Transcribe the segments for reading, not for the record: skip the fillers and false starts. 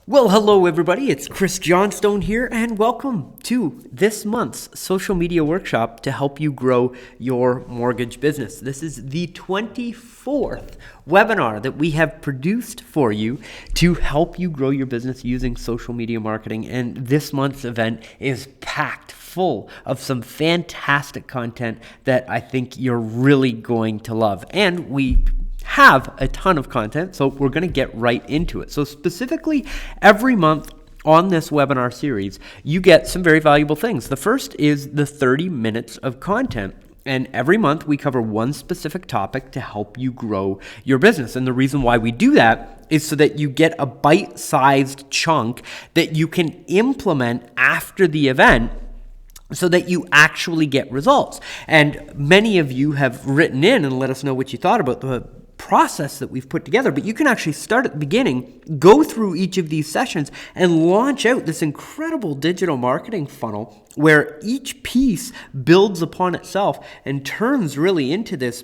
Well, hello everybody, it's Chris Johnstone here, and welcome to this month's social media workshop to help you grow your mortgage business. This is the 24th webinar that we have produced for you to help you grow your business using social media marketing, and this month's event is packed full of some fantastic content that I think you're really going to love. And we have a ton of content, so we're going to get right into it. So specifically, every month on this webinar series, you get some very valuable things. The first is the 30 minutes of content. And every month we cover one specific topic to help you grow your business. And the reason why we do that is so that you get a bite-sized chunk that you can implement after the event, so that you actually get results. And many of you have written in and let us know what you thought about the process that we've put together, but you can actually start at the beginning, go through each of these sessions, and launch out this incredible digital marketing funnel where each piece builds upon itself and turns really into this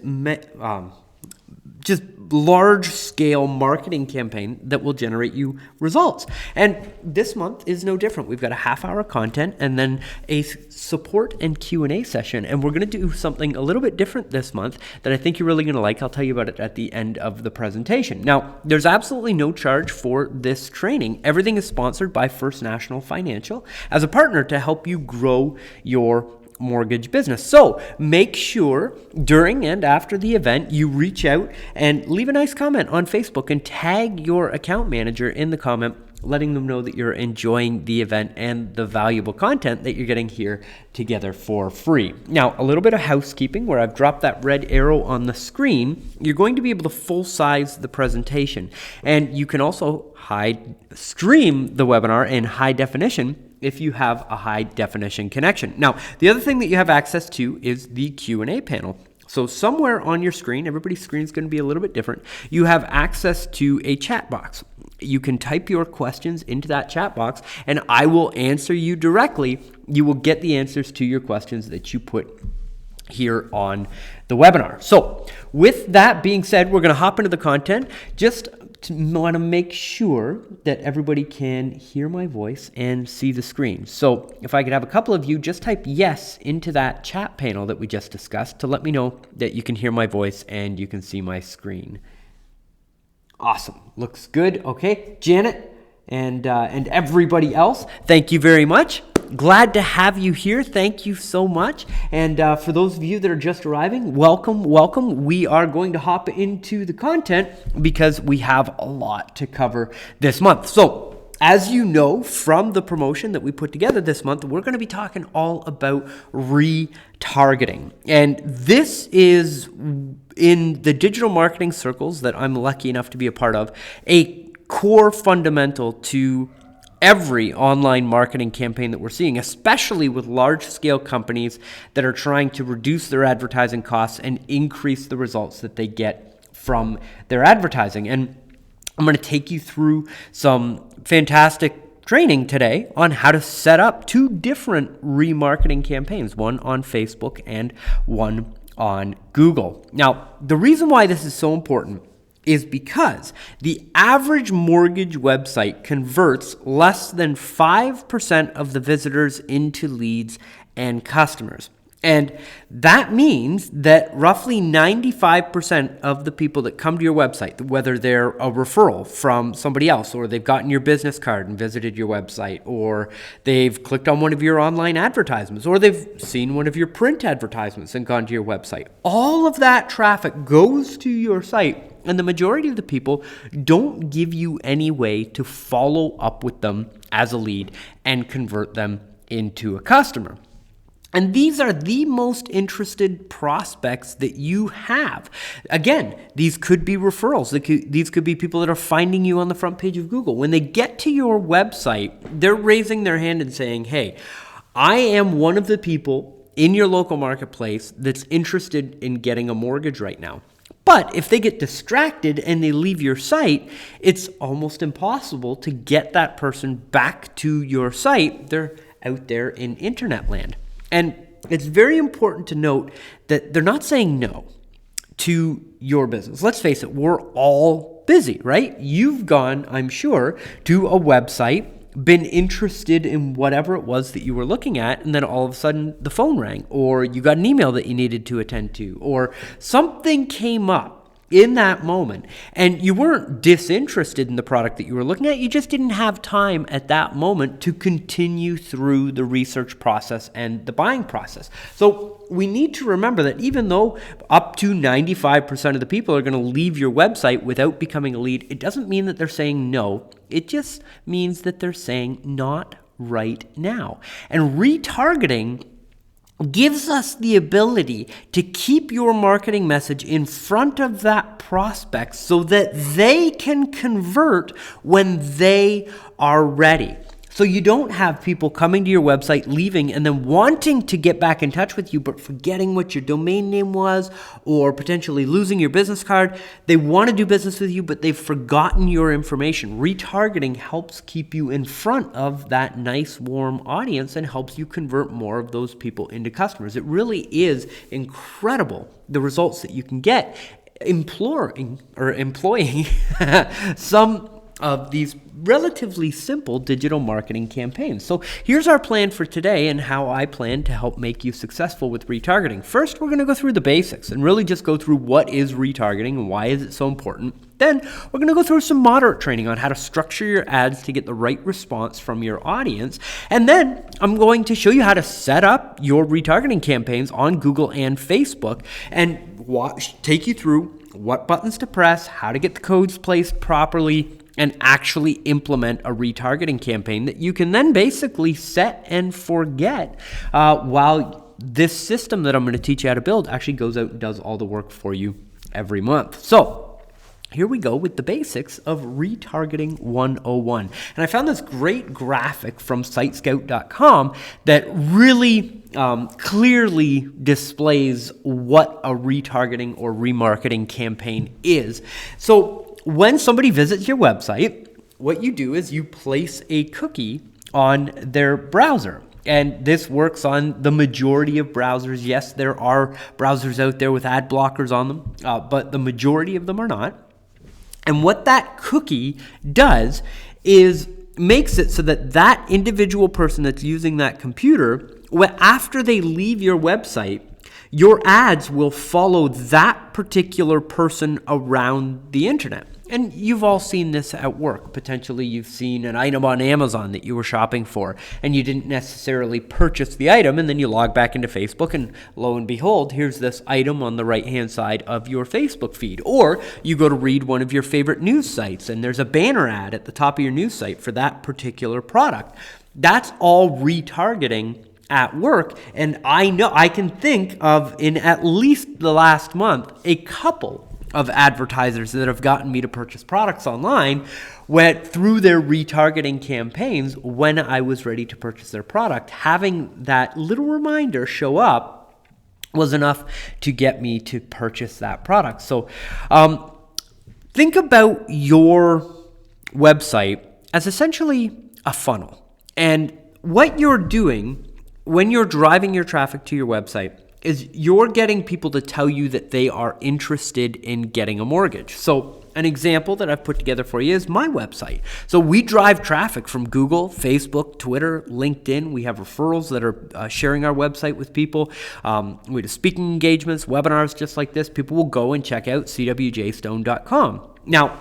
just large-scale marketing campaign that will generate you results. And this month is no different. We've got a half-hour content and then a support and Q&A session. And we're going to do something a little bit different this month that I think you're really going to like. I'll tell you about it at the end of the presentation. Now, there's absolutely no charge for this training. Everything is sponsored by First National Financial as a partner to help you grow your mortgage business. So make sure during and after the event you reach out and leave a nice comment on Facebook and tag your account manager in the comment, letting them know that you're enjoying the event and the valuable content that you're getting here together for free. Now, a little bit of housekeeping where I've dropped that red arrow on the screen. You're going to be able to full size the presentation, and you can also stream the webinar in high definition if you have a high definition connection. Now, the other thing that you have access to is the Q&A panel. So somewhere on your screen, everybody's screen is going to be a little bit different, you have access to a chat box. You can type your questions into that chat box and I will answer you directly. You will get the answers to your questions that you put here on the webinar. So with that being said, we're going to hop into the content. Just want to make sure that everybody can hear my voice and see the screen. So if I could have a couple of you just type yes into that chat panel that we just discussed to let me know that you can hear my voice and you can see my screen. Awesome. Looks good. Okay. Janet and everybody else, thank you very much. Glad to have you here. Thank you so much. And for those of you that are just arriving, welcome, welcome. We are going to hop into the content because we have a lot to cover this month. So as you know from the promotion that we put together this month, we're going to be talking all about retargeting. And this is, in the digital marketing circles that I'm lucky enough to be a part of, a core fundamental to every online marketing campaign that we're seeing, especially with large-scale companies that are trying to reduce their advertising costs and increase the results that they get from their advertising. And I'm going to take you through some fantastic training today on how to set up two different remarketing campaigns, one on Facebook and one on Google. Now, the reason why this is so important is because the average mortgage website converts less than 5% of the visitors into leads and customers. And that means that roughly 95% of the people that come to your website, whether they're a referral from somebody else, or they've gotten your business card and visited your website, or they've clicked on one of your online advertisements, or they've seen one of your print advertisements and gone to your website, all of that traffic goes to your site. And the majority of the people don't give you any way to follow up with them as a lead and convert them into a customer. And these are the most interested prospects that you have. Again, these could be referrals. These could be people that are finding you on the front page of Google. When they get to your website, they're raising their hand and saying, hey, I am one of the people in your local marketplace that's interested in getting a mortgage right now. But if they get distracted and they leave your site, it's almost impossible to get that person back to your site. They're out there in internet land. And it's very important to note that they're not saying no to your business. Let's face it, we're all all busy, right? You've gone, I'm sure, to a website, been interested in whatever it was that you were looking at, and then all of a sudden the phone rang, or you got an email that you needed to attend to, or something came up in that moment, and you weren't disinterested in the product that you were looking at. You just didn't have time at that moment to continue through the research process and the buying process. So we need to remember that even though up to 95% of the people are going to leave your website without becoming a lead, it doesn't mean that they're saying no. It just means that they're saying not right now. And retargeting gives us the ability to keep your marketing message in front of that prospect so that they can convert when they are ready. So you don't have people coming to your website, leaving, and then wanting to get back in touch with you, but forgetting what your domain name was, or potentially losing your business card. They want to do business with you, but they've forgotten your information. Retargeting helps keep you in front of that nice, warm audience and helps you convert more of those people into customers. It really is incredible, the results that you can get employing some of these relatively simple digital marketing campaigns. So here's our plan for today and how I plan to help make you successful with retargeting. First, we're going to go through the basics and really just go through what is retargeting and why is it so important. Then we're going to go through some moderate training on how to structure your ads to get the right response from your audience. And then I'm going to show you how to set up your retargeting campaigns on Google and Facebook and take you through what buttons to press, how to get the codes placed properly, and actually implement a retargeting campaign that you can then basically set and forget while this system that I'm going to teach you how to build actually goes out and does all the work for you every month. So here we go with the basics of Retargeting 101. And I found this great graphic from sitescout.com that really clearly displays what a retargeting or remarketing campaign is. So when somebody visits your website, what you do is you place a cookie on their browser. And this works on the majority of browsers. Yes, there are browsers out there with ad blockers on them, but the majority of them are not. And what that cookie does is makes it so that that individual person that's using that computer, after they leave your website, your ads will follow that particular person around the internet. And you've all seen this at work. Potentially you've seen an item on Amazon that you were shopping for and you didn't necessarily purchase the item, and then you log back into Facebook and lo and behold, here's this item on the right-hand side of your Facebook feed. Or you go to read one of your favorite news sites and there's a banner ad at the top of your news site for that particular product. That's all retargeting at work. And I know I can think of, in at least the last month, a couple of advertisers that have gotten me to purchase products online went through their retargeting campaigns when I was ready to purchase their product. Having that little reminder show up was enough to get me to purchase that product. So think about your website as essentially a funnel. And what you're doing when you're driving your traffic to your website is you're getting people to tell you that they are interested in getting a mortgage. So an example that I've put together for you is my website. So we drive traffic from Google, Facebook, Twitter, LinkedIn. We have referrals that are sharing our website with people. We do speaking engagements, webinars just like this. People will go and check out cwjstone.com. Now,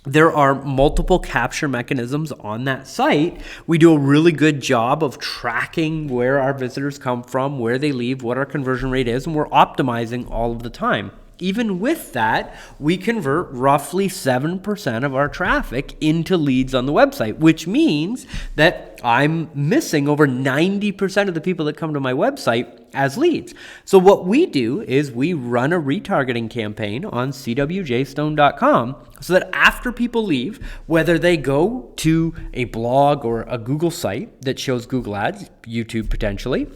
there are multiple capture mechanisms on that site. We do a really good job of tracking where our visitors come from, where they leave, what our conversion rate is, and we're optimizing all of the time. Even with that, we convert roughly 7% of our traffic into leads on the website, which means that I'm missing over 90% of the people that come to my website as leads. So what we do is we run a retargeting campaign on cwjstone.com so that after people leave, whether they go to a blog or a Google site that shows Google ads, YouTube potentially,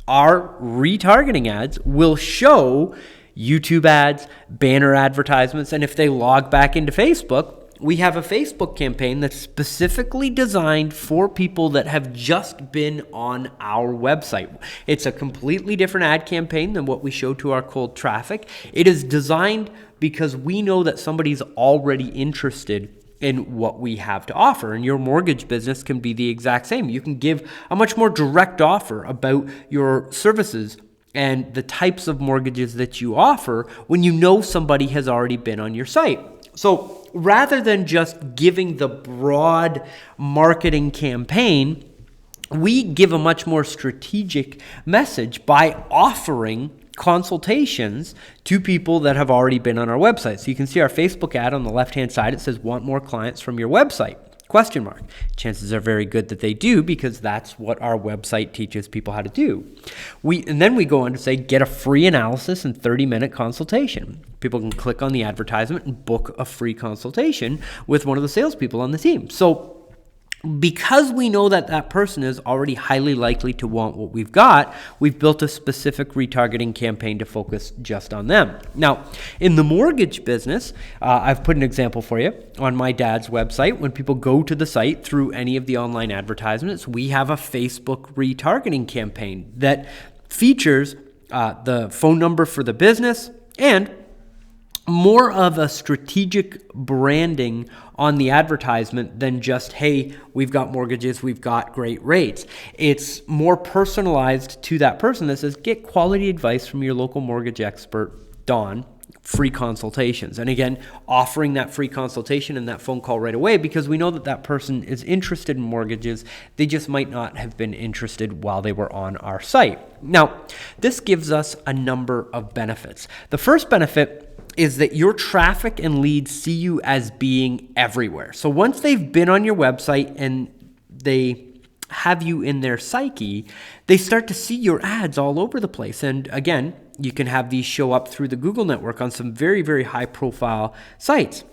our retargeting ads will show YouTube ads, banner advertisements, and if they log back into Facebook, we have a Facebook campaign that's specifically designed for people that have just been on our website. It's a completely different ad campaign than what we show to our cold traffic. It is designed because we know that somebody's already interested in what we have to offer. And your mortgage business can be the exact same. You can give a much more direct offer about your services and the types of mortgages that you offer when you know somebody has already been on your site. So rather than just giving the broad marketing campaign, we give a much more strategic message by offering consultations to people that have already been on our website. So you can see our Facebook ad on the left-hand side. It says, want more clients from your website? ? Chances are very good that they do, because that's what our website teaches people how to do. And then we go on to say, get a free analysis and 30-minute consultation. People can click on the advertisement and book a free consultation with one of the salespeople on the team. So because we know that that person is already highly likely to want what we've got, we've built a specific retargeting campaign to focus just on them. Now, in the mortgage business, I've put an example for you on my dad's website. When people go to the site through any of the online advertisements, we have a Facebook retargeting campaign that features the phone number for the business and more of a strategic branding on the advertisement than just, hey, we've got mortgages, we've got great rates. It's more personalized to that person that says, get quality advice from your local mortgage expert, Dawn, free consultations. And again, offering that free consultation and that phone call right away, because we know that that person is interested in mortgages. They just might not have been interested while they were on our site. Now, this gives us a number of benefits. The first benefit is that your traffic and leads see you as being everywhere. So once they've been on your website and they have you in their psyche, they start to see your ads all over the place. And again, you can have these show up through the Google network on some very, very high profile sites.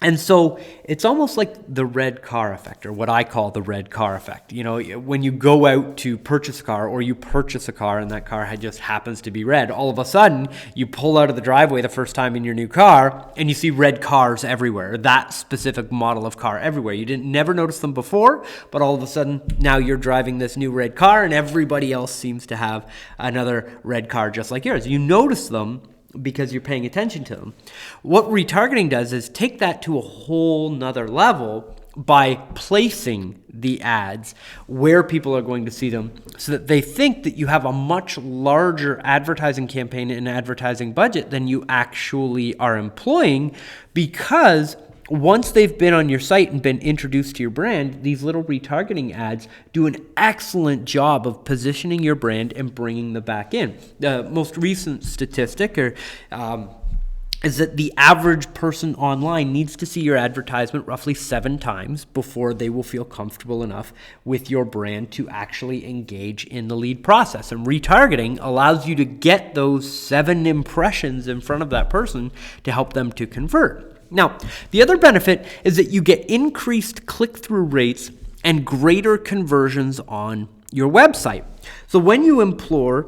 And so it's almost like the red car effect, or what I call the red car effect. You know, when you go out to purchase a car, or you purchase a car and that car just happens to be red, all of a sudden you pull out of the driveway the first time in your new car and you see red cars everywhere, that specific model of car everywhere. You didn't never notice them before, but all of a sudden now you're driving this new red car and everybody else seems to have another red car just like yours. You notice them because you're paying attention to them. What retargeting does is take that to a whole nother level by placing the ads where people are going to see them, so that they think that you have a much larger advertising campaign and advertising budget than you actually are employing, because once they've been on your site and been introduced to your brand, these little retargeting ads do an excellent job of positioning your brand and bringing them back in. The most recent statistic is that the average person online needs to see your advertisement roughly 7 times before they will feel comfortable enough with your brand to actually engage in the lead process. And retargeting allows you to get those 7 impressions in front of that person to help them to convert. Now, the other benefit is that you get increased click-through rates and greater conversions on your website. So when you employ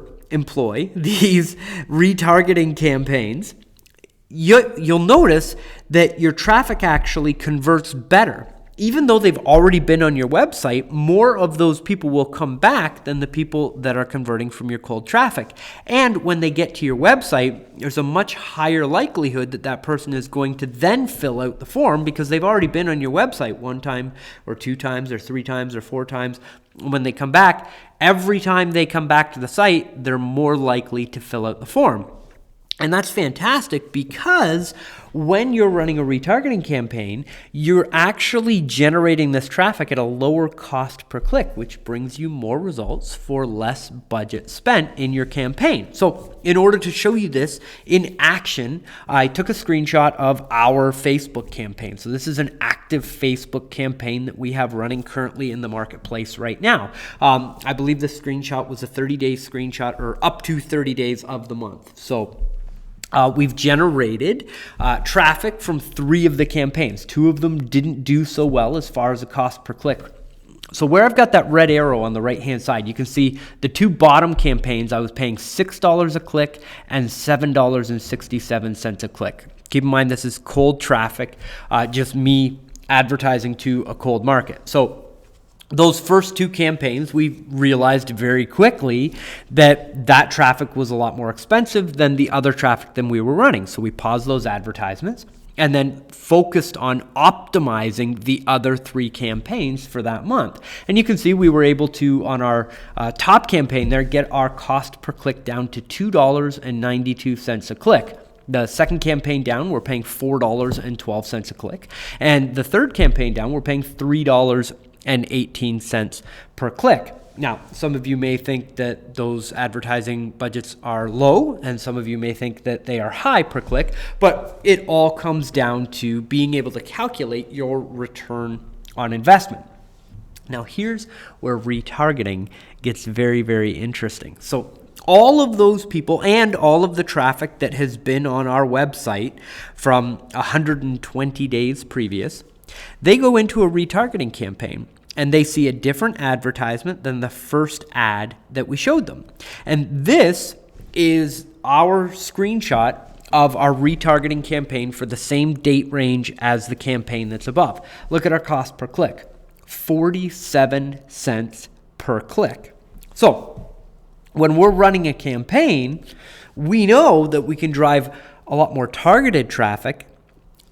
these retargeting campaigns, you'll notice that your traffic actually converts better. Even though they've already been on your website, more of those people will come back than the people that are converting from your cold traffic. And when they get to your website, there's a much higher likelihood that that person is going to then fill out the form, because they've already been on your website 1 time or 2 times or 3 times or 4 times. When they come back, every time they come back to the site, they're more likely to fill out the form. And that's fantastic, because when you're running a retargeting campaign, you're actually generating this traffic at a lower cost per click, which brings you more results for less budget spent in your campaign. So in order to show you this in action, I took a screenshot of our Facebook campaign. So this is an active Facebook campaign that we have running currently in the marketplace right now. I believe the screenshot was a 30-day screenshot, or up to 30 days of the month. So we've generated traffic from 3 of the campaigns. 2 of them didn't do so well as far as the cost per click. So where I've got that red arrow on the right-hand side, you can see the 2 bottom campaigns, I was paying $6 a click and $7.67 a click. Keep in mind, this is cold traffic, just me advertising to a cold market. So those first 2 campaigns, we realized very quickly that traffic was a lot more expensive than the other traffic than we were running. So we paused those advertisements and then focused on optimizing the other 3 campaigns for that month. And you can see we were able to, on our top campaign there, get our cost per click down to $2.92 a click. The second campaign down, we're paying $4.12 a click. And the third campaign down, we're paying $3.18 per click. Now, some of you may think that those advertising budgets are low, and some of you may think that they are high per click, but it all comes down to being able to calculate your return on investment. Now, here's where retargeting gets very, very interesting. So all of those people and all of the traffic that has been on our website from 120 days previous, they go into a retargeting campaign and they see a different advertisement than the first ad that we showed them. And this is our screenshot of our retargeting campaign for the same date range as the campaign that's above. Look at our cost per click, 47 cents per click. So when we're running a campaign, we know that we can drive a lot more targeted traffic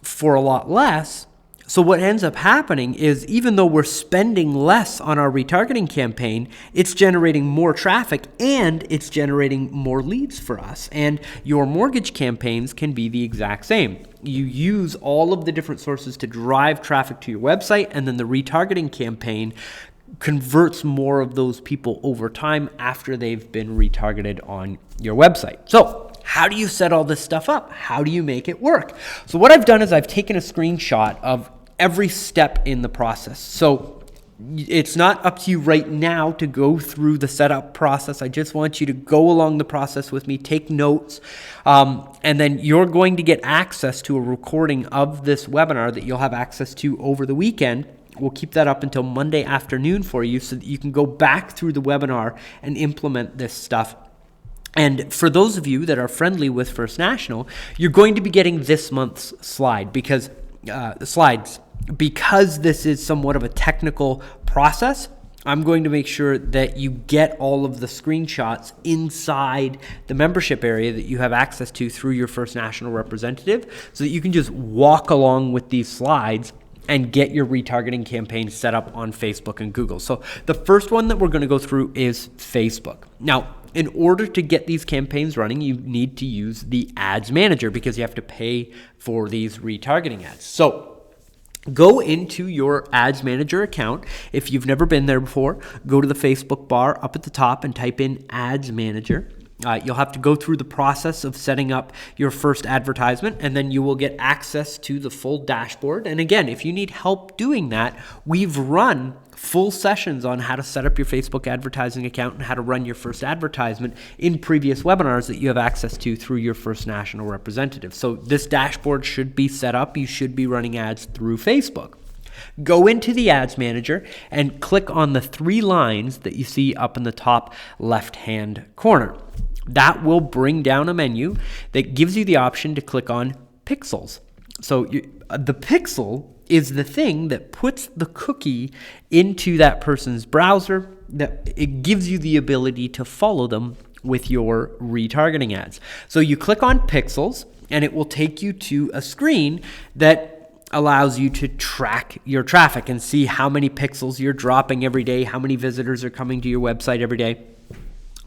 for a lot less. So what ends up happening is, even though we're spending less on our retargeting campaign, it's generating more traffic and it's generating more leads for us. And your mortgage campaigns can be the exact same. You use all of the different sources to drive traffic to your website, and then the retargeting campaign converts more of those people over time after they've been retargeted on your website. So how do you set all this stuff up? How do you make it work? So what I've done is I've taken a screenshot of every step in the process. So it's not up to you right now to go through the setup process. I just want you to go along the process with me, take notes, and then you're going to get access to a recording of this webinar that you'll have access to over the weekend. We'll keep that up until Monday afternoon for you so that you can go back through the webinar and implement this stuff. And for those of you that are friendly with First National, you're going to be getting this month's slides because this is somewhat of a technical process. I'm going to make sure that you get all of the screenshots inside the membership area that you have access to through your First National representative, so that you can just walk along with these slides and get your retargeting campaign set up on Facebook and Google. So the first one that we're going to go through is Facebook. Now, in order to get these campaigns running, you need to use the Ads Manager because you have to pay for these retargeting ads. So go into your Ads Manager account. If you've never been there before, go to the Facebook bar up at the top and type in Ads Manager. You'll have to go through the process of setting up your first advertisement, and then you will get access to the full dashboard. And again, if you need help doing that, we've run full sessions on how to set up your Facebook advertising account and how to run your first advertisement in previous webinars that you have access to through your First National representative. So this dashboard should be set up. You should be running ads through Facebook. Go into the Ads Manager and click on the 3 lines that you see up in the top left-hand corner. That will bring down a menu that gives you the option to click on pixels. So the pixel is the thing that puts the cookie into that person's browser, that it gives you the ability to follow them with your retargeting ads. So you click on pixels and it will take you to a screen that allows you to track your traffic and see how many pixels you're dropping every day, how many visitors are coming to your website every day.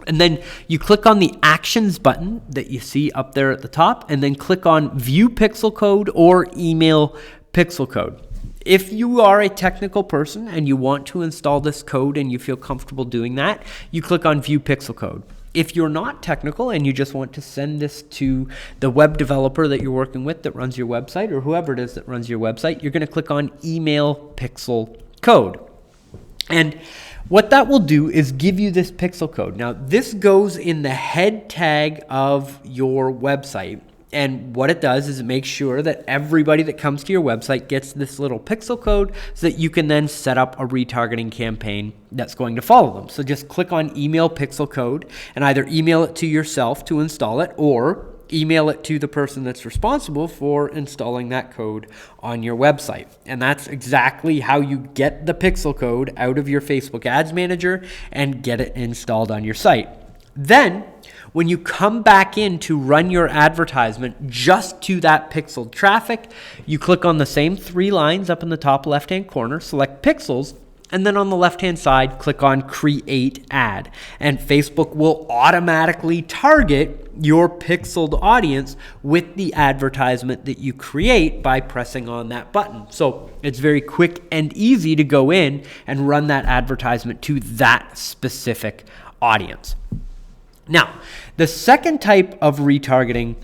And then you click on the actions button that you see up there at the top, and then click on view pixel code or email pixel code. If you are a technical person and you want to install this code and you feel comfortable doing that, you click on view pixel code. If you're not technical and you just want to send this to the web developer that you're working with that runs your website, or whoever it is that runs your website, you're going to click on email pixel code. And what that will do is give you this pixel code. Now, this goes in the head tag of your website. And what it does is it makes sure that everybody that comes to your website gets this little pixel code so that you can then set up a retargeting campaign that's going to follow them. So just click on email pixel code and either email it to yourself to install it, or email it to the person that's responsible for installing that code on your website. And that's exactly how you get the pixel code out of your Facebook Ads Manager and get it installed on your site. Then, when you come back in to run your advertisement just to that pixeled traffic, you click on the same 3 lines up in the top left-hand corner, select pixels, and then on the left-hand side, click on Create Ad. And Facebook will automatically target your pixeled audience with the advertisement that you create by pressing on that button. So it's very quick and easy to go in and run that advertisement to that specific audience. Now, the second type of retargeting,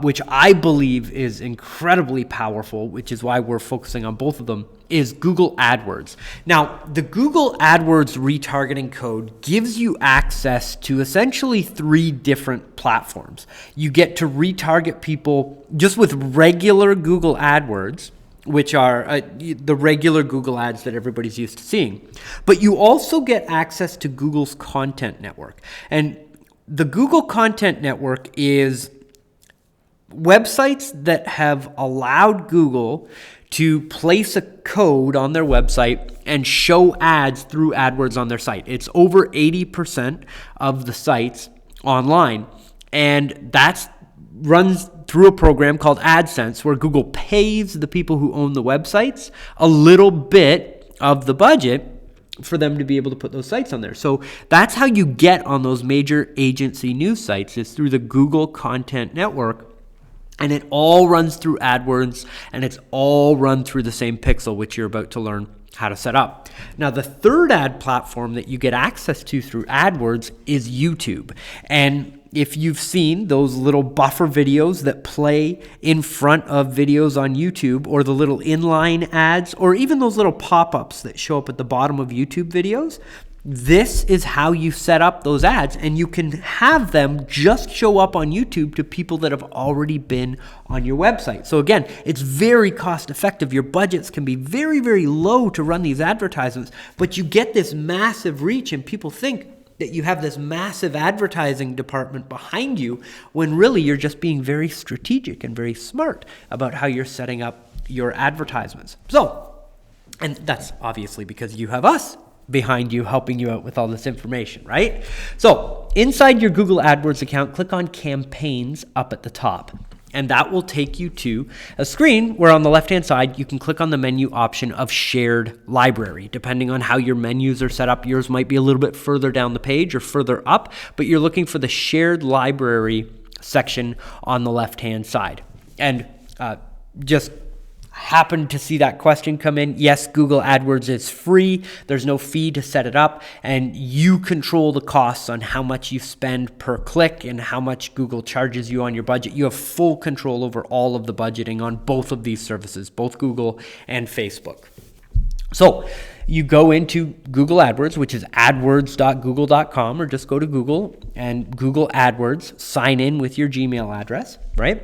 which I believe is incredibly powerful, which is why we're focusing on both of them, is Google AdWords. Now, the Google AdWords retargeting code gives you access to essentially 3 different platforms. You get to retarget people just with regular Google AdWords, which are the regular Google ads that everybody's used to seeing. But you also get access to Google's Content Network. And the Google Content Network is websites that have allowed Google to place a code on their website and show ads through AdWords on their site. It's over 80% of the sites online, and that's runs through a program called AdSense, where Google pays the people who own the websites a little bit of the budget for them to be able to put those sites on there. So that's how you get on those major agency news sites, is through the Google Content Network. And it all runs through AdWords, and it's all run through the same pixel, which you're about to learn how to set up. Now, the third ad platform that you get access to through AdWords is YouTube. And if you've seen those little buffer videos that play in front of videos on YouTube, or the little inline ads, or even those little pop-ups that show up at the bottom of YouTube videos, this is how you set up those ads, and you can have them just show up on YouTube to people that have already been on your website. So again, it's very cost effective. Your budgets can be very, very low to run these advertisements, but you get this massive reach, and people think that you have this massive advertising department behind you, when really you're just being very strategic and very smart about how you're setting up your advertisements. So, and that's obviously because you have us behind you helping you out with all this information, right? So inside your Google AdWords account, click on Campaigns up at the top. And that will take you to a screen where on the left-hand side, you can click on the menu option of Shared Library. Depending on how your menus are set up, yours might be a little bit further down the page or further up, but you're looking for the Shared Library section on the left-hand side. And just happened to see that question come in. Yes, Google AdWords is free. There's no fee to set it up, and you control the costs on how much you spend per click and how much Google charges you on your budget. You have full control over all of the budgeting on both of these services, both Google and Facebook. So you go into Google AdWords, which is adwords.google.com, or just go to Google and Google AdWords, sign in with your Gmail address, right?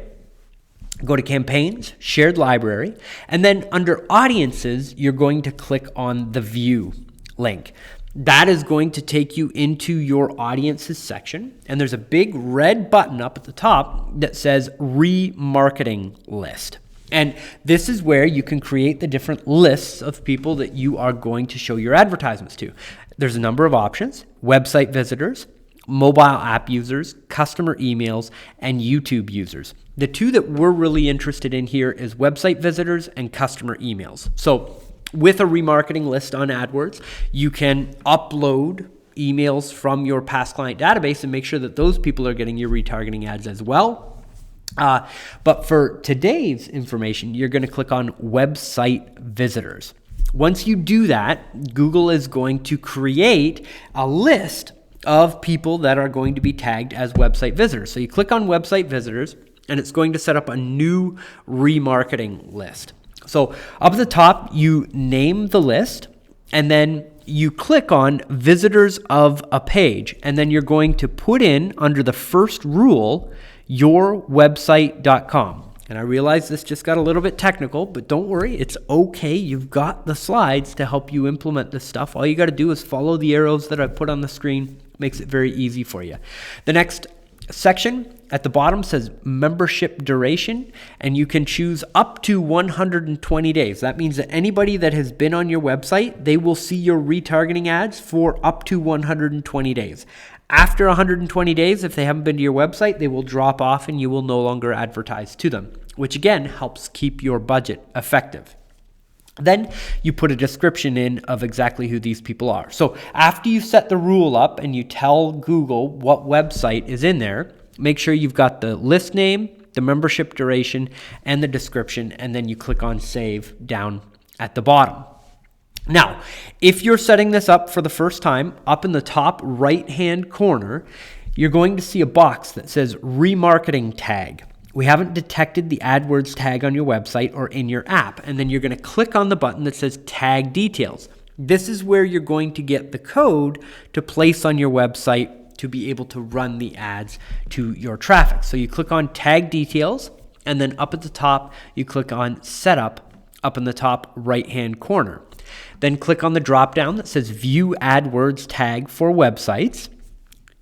Go to Campaigns, Shared Library, and then under Audiences, you're going to click on the View link. That is going to take you into your Audiences section, and there's a big red button up at the top that says Remarketing List. And this is where you can create the different lists of people that you are going to show your advertisements to. There's a number of options: website visitors, mobile app users, customer emails, and YouTube users. The 2 that we're really interested in here is website visitors and customer emails. So with a remarketing list on AdWords, you can upload emails from your past client database and make sure that those people are getting your retargeting ads as well. But for today's information, you're going to click on website visitors. Once you do that, Google is going to create a list of people that are going to be tagged as website visitors. So you click on website visitors, and it's going to set up a new remarketing list. So up at the top, you name the list, and then you click on visitors of a page, and then you're going to put in, under the first rule, yourwebsite.com. And I realize this just got a little bit technical, but don't worry, it's okay. You've got the slides to help you implement this stuff. All you got to do is follow the arrows that I put on the screen. Makes it very easy for you. The next section at the bottom says membership duration, and you can choose up to 120 days. That means that anybody that has been on your website, they will see your retargeting ads for up to 120 days. After 120 days, if they haven't been to your website, they will drop off and you will no longer advertise to them, which again helps keep your budget effective. Then you put a description in of exactly who these people are. So after you set the rule up and you tell Google what website is in there, make sure you've got the list name, the membership duration, and the description, and then you click on save down at the bottom. Now, if you're setting this up for the first time, up in the top right-hand corner, you're going to see a box that says remarketing tag. We haven't detected the AdWords tag on your website or in your app. And then you're going to click on the button that says tag details. This is where you're going to get the code to place on your website to be able to run the ads to your traffic. So you click on tag details, and then up at the top, you click on setup up in the top right-hand corner. Then click on the drop down that says view AdWords tag for websites.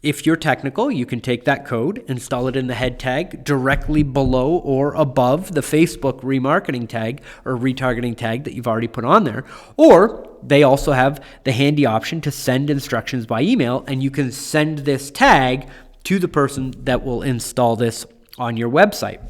If you're technical, you can take that code, install it in the head tag directly below or above the Facebook remarketing tag or retargeting tag that you've already put on there. Or they also have the handy option to send instructions by email, and you can send this tag to the person that will install this on your website.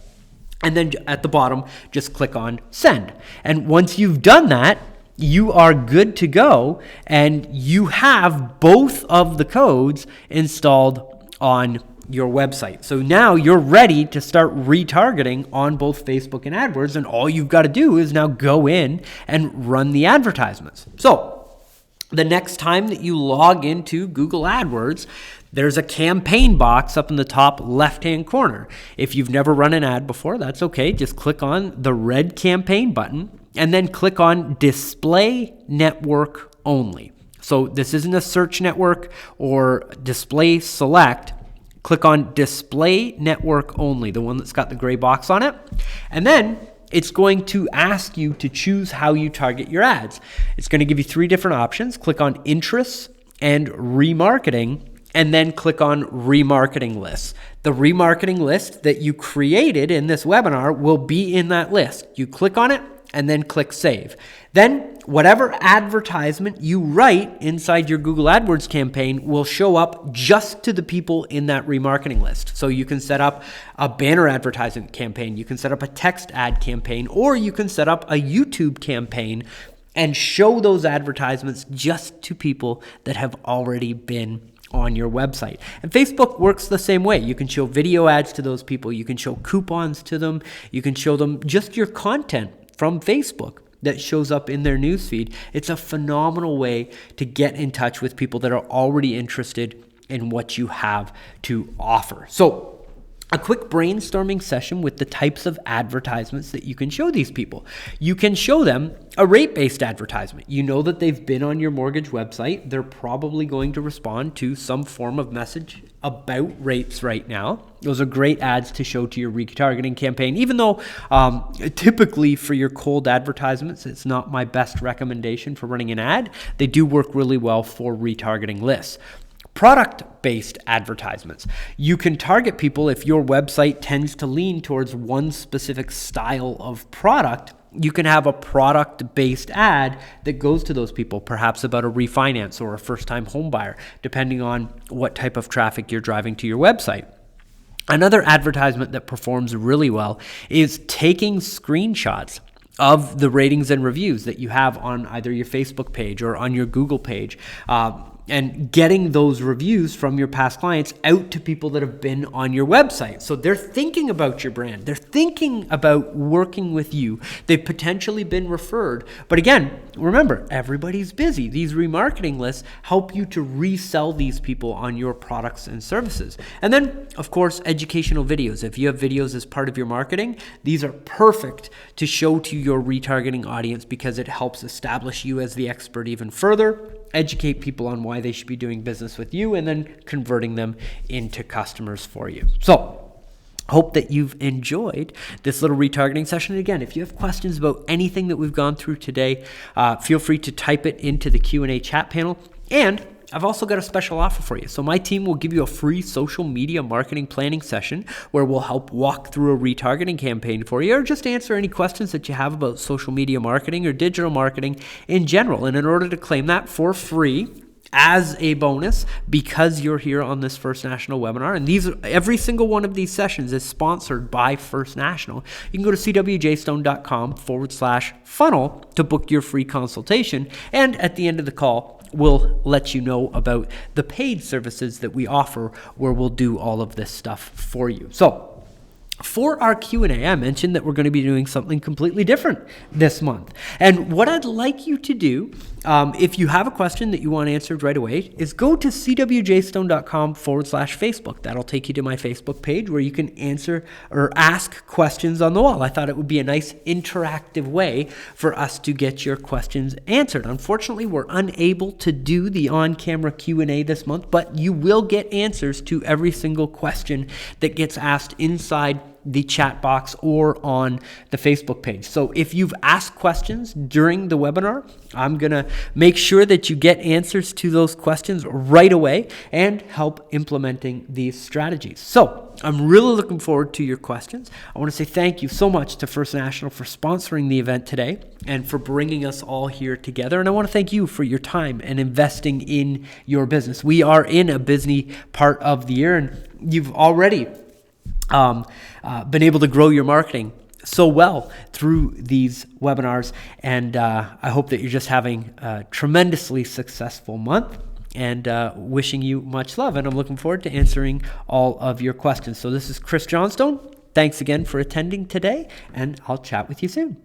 And then at the bottom, just click on send. And once you've done that, you are good to go, and you have both of the codes installed on your website. So now you're ready to start retargeting on both Facebook and AdWords, and all you've got to do is now go in and run the advertisements. So the next time that you log into Google AdWords, there's a campaign box up in the top left-hand corner. If you've never run an ad before, that's okay. Just click on the red campaign button and then click on display network only. So this isn't a search network or display select. Click on display network only, the one that's got the gray box on it. And then it's going to ask you to choose how you target your ads. It's going to give you 3 different options. Click on interests and remarketing, and then click on remarketing lists. The remarketing list that you created in this webinar will be in that list. You click on it and then click save. Then whatever advertisement you write inside your Google AdWords campaign will show up just to the people in that remarketing list. So you can set up a banner advertisement campaign, you can set up a text ad campaign, or you can set up a YouTube campaign and show those advertisements just to people that have already been on your website. And Facebook works the same way. You can show video ads to those people. You can show coupons to them. You can show them just your content from Facebook that shows up in their newsfeed. It's a phenomenal way to get in touch with people that are already interested in what you have to offer. So a quick brainstorming session with the types of advertisements that you can show these people. You can show them a rate-based advertisement. You know that they've been on your mortgage website. They're probably going to respond to some form of message about rates right now. Those are great ads to show to your retargeting campaign, even though typically for your cold advertisements, it's not my best recommendation for running an ad. They do work really well for retargeting lists. Product-based advertisements. You can target people if your website tends to lean towards one specific style of product. You can have a product-based ad that goes to those people, perhaps about a refinance or a first-time home buyer, depending on what type of traffic you're driving to your website. Another advertisement that performs really well is taking screenshots of the ratings and reviews that you have on either your Facebook page or on your Google page, and getting those reviews from your past clients out to people that have been on your website. So they're thinking about your brand. They're thinking about working with you. They've potentially been referred. But again, remember, everybody's busy. These remarketing lists help you to resell these people on your products and services. And then, of course, educational videos. If you have videos as part of your marketing, these are perfect to show to your retargeting audience because it helps establish you as the expert even further, educate people on why they should be doing business with you, and then converting them into customers for you. So hope that you've enjoyed this little retargeting session. Again, if you have questions about anything that we've gone through today, feel free to type it into the Q&A chat panel. And I've also got a special offer for you. So my team will give you a free social media marketing planning session where we'll help walk through a retargeting campaign for you, or just answer any questions that you have about social media marketing or digital marketing in general. And in order to claim that for free, as a bonus, because you're here on this First National webinar, and every single one of these sessions is sponsored by First National, you can go to cwjstone.com/funnel to book your free consultation. And at the end of the call, we'll let you know about the paid services that we offer, where we'll do all of this stuff for you. So for our Q&A, I mentioned that we're going to be doing something completely different this month. And what I'd like you to do, if you have a question that you want answered right away, is go to cwjstone.com/Facebook. That'll take you to my Facebook page where you can answer or ask questions on the wall. I thought it would be a nice interactive way for us to get your questions answered. Unfortunately, we're unable to do the on-camera Q&A this month, but you will get answers to every single question that gets asked inside the chat box or on the Facebook page. So if you've asked questions during the webinar, I'm going to make sure that you get answers to those questions right away and help implementing these strategies. So I'm really looking forward to your questions. I want to say thank you so much to First National for sponsoring the event today and for bringing us all here together. And I want to thank you for your time and investing in your business. We are in a busy part of the year, and you've already been able to grow your marketing so well through these webinars, and I hope that you're just having a tremendously successful month, and wishing you much love, and I'm looking forward to answering all of your questions. So this is Chris Johnstone. Thanks again for attending today, and I'll chat with you soon.